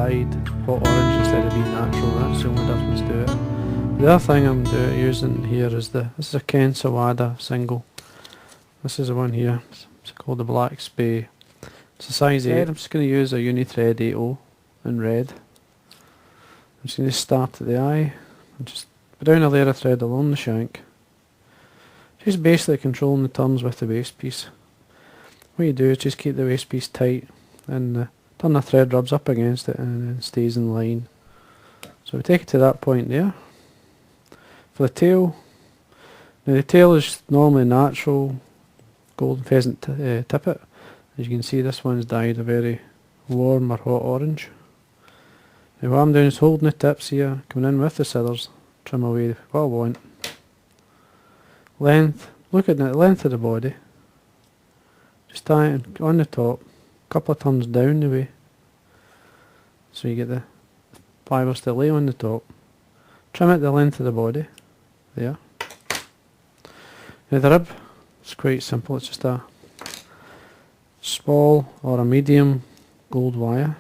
dyed hot orange instead of being natural. That's the only difference to it. The other thing I'm using here is this is a Ken Sawada single. This is the one here. It's called the Black Spey. It's a size 8. I'm just going to use a Unithread 80 in red. I'm just going to start at the eye and just put down a layer of thread along the shank. Just basically controlling the turns with the waste piece. What you do is just keep the waste piece tight and the turn of thread rubs up against it and then stays in line. So we take it to that point there. For the tail, now the tail is normally natural golden pheasant tippet. As you can see, this one's dyed a very warm or hot orange. Now what I'm doing is holding the tips here, coming in with the scissors, trim away what I want. Length, look at the length of the body. Just tie it on the top, a couple of turns down the way, so you get the fibres to lay on the top. Trim it the length of the body, there. Now the rib, it's quite simple, it's just a small or a medium gold wire.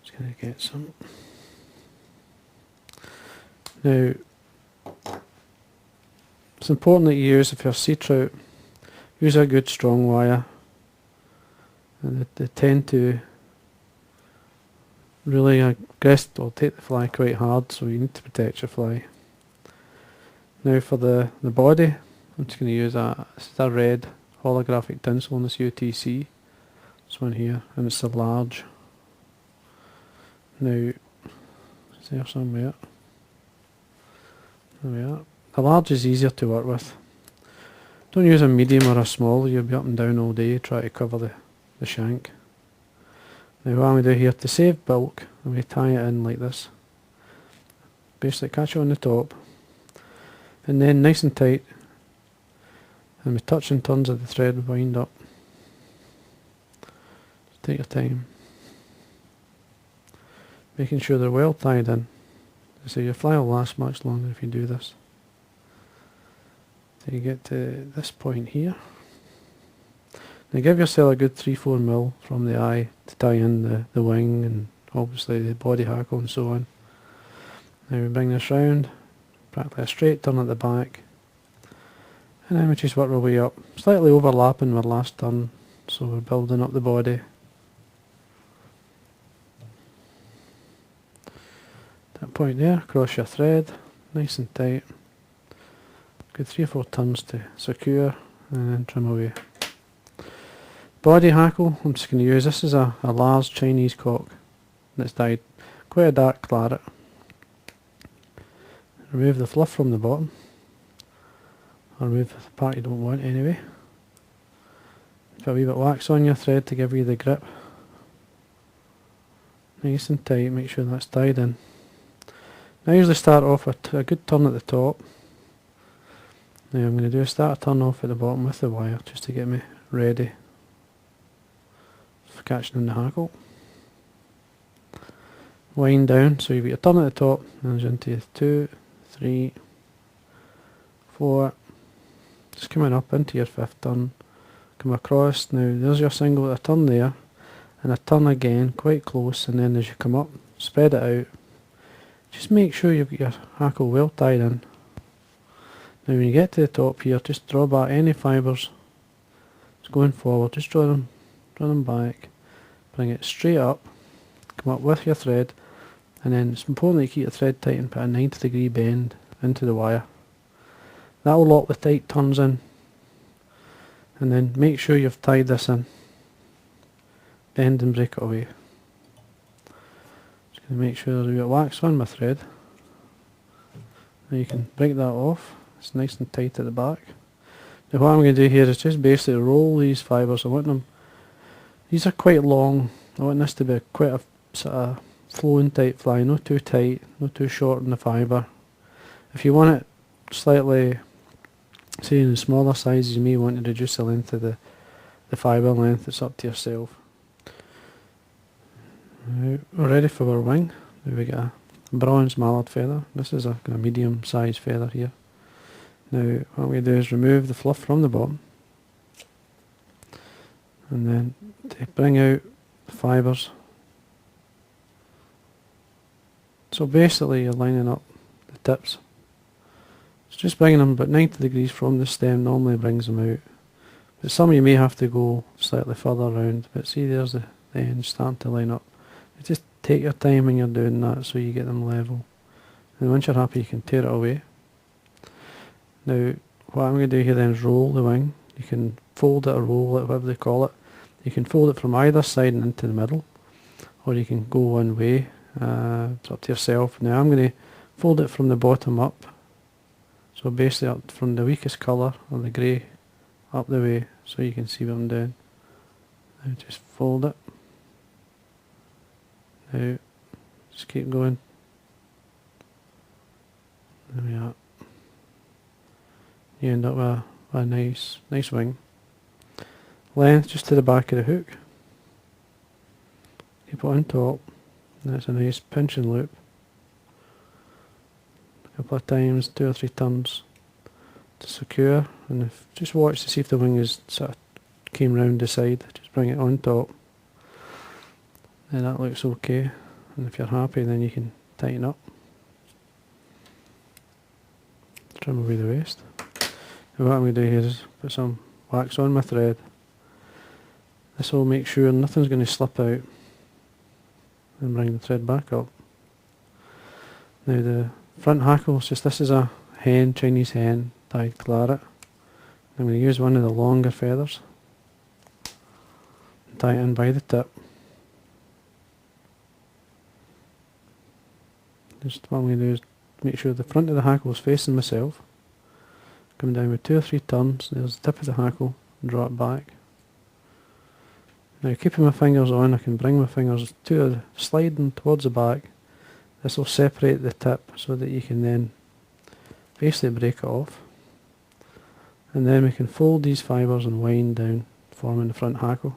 Just going to get some. Now, it's important that you use, if you're sea trout, use a good strong wire, and they tend to really aggressive or take the fly quite hard, so you need to protect your fly. Now for the body, I'm just going to use a red holographic tinsel on this UTC, this one here, and it's a large. Now, is there somewhere? There we are. The large is easier to work with. Don't use a medium or a small, you'll be up and down all day trying to cover the shank. Now what I'm going to do here, to save bulk, I'm going to tie it in like this. Basically catch it on the top, and then nice and tight, and with touching turns of the thread wind up. Just take your time, making sure they're well tied in. So your fly will last much longer if you do this. So you get to this point here. Now give yourself a good 3-4 mil from the eye to tie in the wing and obviously the body hackle and so on. Now we bring this round, practically a straight turn at the back, and then we just work our way up, slightly overlapping our last turn, so we're building up the body. That point there, cross your thread, nice and tight. Good 3 or 4 turns to secure, and then trim away. Body hackle, I'm just going to use, this is a large Chinese cock, and it's dyed quite a dark claret. Remove the fluff from the bottom, or remove the part you don't want anyway. Put a wee bit of wax on your thread to give you the grip. Nice and tight, make sure that's tied in. I usually start off with a good turn at the top. Now I'm going to do a start a turn off at the bottom with the wire just to get me ready for catching in the hackle. Wind down, so you've got your turn at the top, and into 2, 3, 4, just coming up into your 5th turn, come across. Now there's your single, a turn there, and a turn again, quite close, and then as you come up, spread it out. Just make sure you've got your hackle well tied in. Now when you get to the top here, just draw back any fibres. It's going forward, just draw them back, bring it straight up, come up with your thread, and then it's important that you keep your thread tight and put a 90-degree bend into the wire. That will lock the tight turns in, and then make sure you've tied this in. Bend and break it away. Just going to make sure you've got wax on my thread. Now you can break that off, it's nice and tight at the back. Now what I'm going to do here is just basically roll these fibres. I want them, these are quite long, I want this to be quite a sort of flowing type fly, not too tight, not too short in the fibre. If you want it slightly, say in smaller sizes, you may want to reduce the length of the fibre length, it's up to yourself. Now, we're ready for our wing. Now we get a bronze mallard feather. This is a medium sized feather here. Now what we do is remove the fluff from the bottom, and then to bring out the fibres, So basically you're lining up the tips. It's just bringing them about 90 degrees from the stem, normally brings them out. But some you may have to go slightly further around, but see there's the end starting to line up. You just take your time when you're doing that so you get them level. And once you're happy you can tear it away. Now what I'm going to do here then is roll the wing. You can fold it or roll it, whatever they call it. You can fold it from either side and into the middle, or you can go one way. It's up to yourself. Now I'm going to fold it from the bottom up. So basically up from the weakest colour, or the grey, up the way, so you can see what I'm doing. Now just fold it. Now just keep going. There we are. You end up with a nice wing. Length just to the back of the hook. Keep it on top. That's a nice pinch and loop. A couple of times, 2 or 3 turns to secure, and just watch to see if the wing is sort of came round the side. Just bring it on top. And that looks okay. And if you're happy, then you can tighten up. Trim away the waste. And what I'm going to do here is put some wax on my thread. This will make sure nothing's going to slip out, and bring the thread back up. Now the front hackle, this is a hen, Chinese hen, dyed claret. I'm going to use one of the longer feathers and tie it in by the tip. Just what I'm going to do is make sure the front of the hackle is facing myself. Come down with 2 or 3 turns, there's the tip of the hackle, and draw it back. Now keeping my fingers on, I can bring my fingers sliding towards the back. This will separate the tip so that you can then basically break it off. And then we can fold these fibres and wind down, forming the front hackle.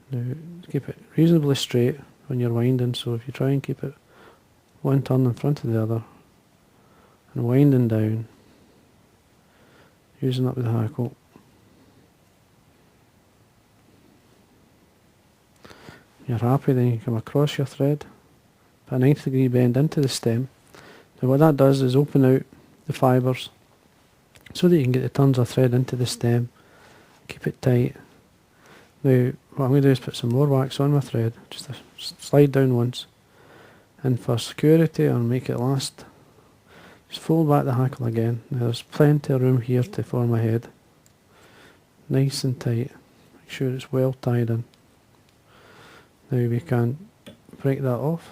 Now keep it reasonably straight when you're winding, so if you try and keep it one turn in front of the other, and winding down, using up the hackle. You're happy, then you come across your thread, put a 90 degree bend into the stem. Now what that does is open out the fibres so that you can get the turns of thread into the stem, keep it tight. Now what I'm going to do is put some more wax on my thread, just to slide down once, and for security, or make it last, just fold back the hackle again. Now there's plenty of room here to form a head, nice and tight, make sure it's well tied in. Now we can break that off,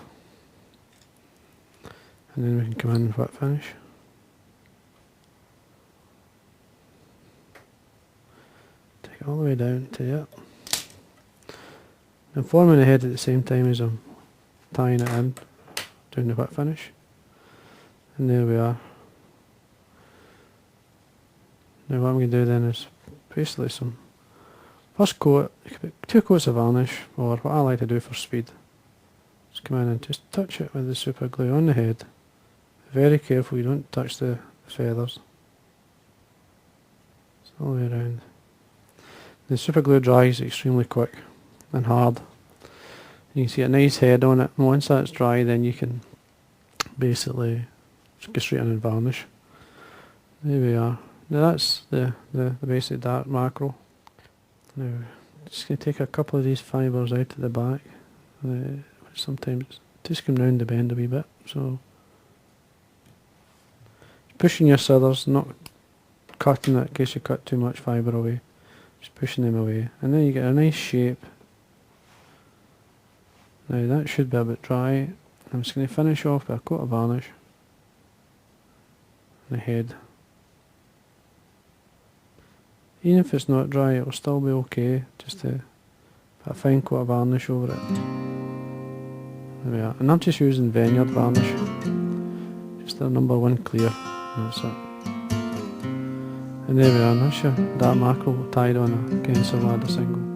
and then we can come in and wet finish. Take it all the way down to it. I'm forming the head at the same time as I'm tying it in, doing the wet finish. And there we are. Now what I'm going to do then is basically some first coat, 2 coats of varnish, or what I like to do for speed. Just come in and just touch it with the super glue on the head. Very careful you don't touch the feathers. It's all the way around. The super glue dries extremely quick and hard. You can see a nice head on it, and once that's dry then you can basically just go straight in and varnish. There we are. Now that's the basic dark mackerel. Now just going to take a couple of these fibres out at the back, which sometimes just come round the bend a wee bit, so pushing your scissors, not cutting it in case you cut too much fibre away, just pushing them away, and then you get a nice shape. Now that should be a bit dry. I'm just going to finish off with a coat of varnish on the head. Even if it's not dry, it will still be okay, just to put a fine coat of varnish over it. There we are. And I'm just using Vineyard varnish, just the number 1 clear, and that's it. And there we are, that's your dark mackerel tied on a Sawada single.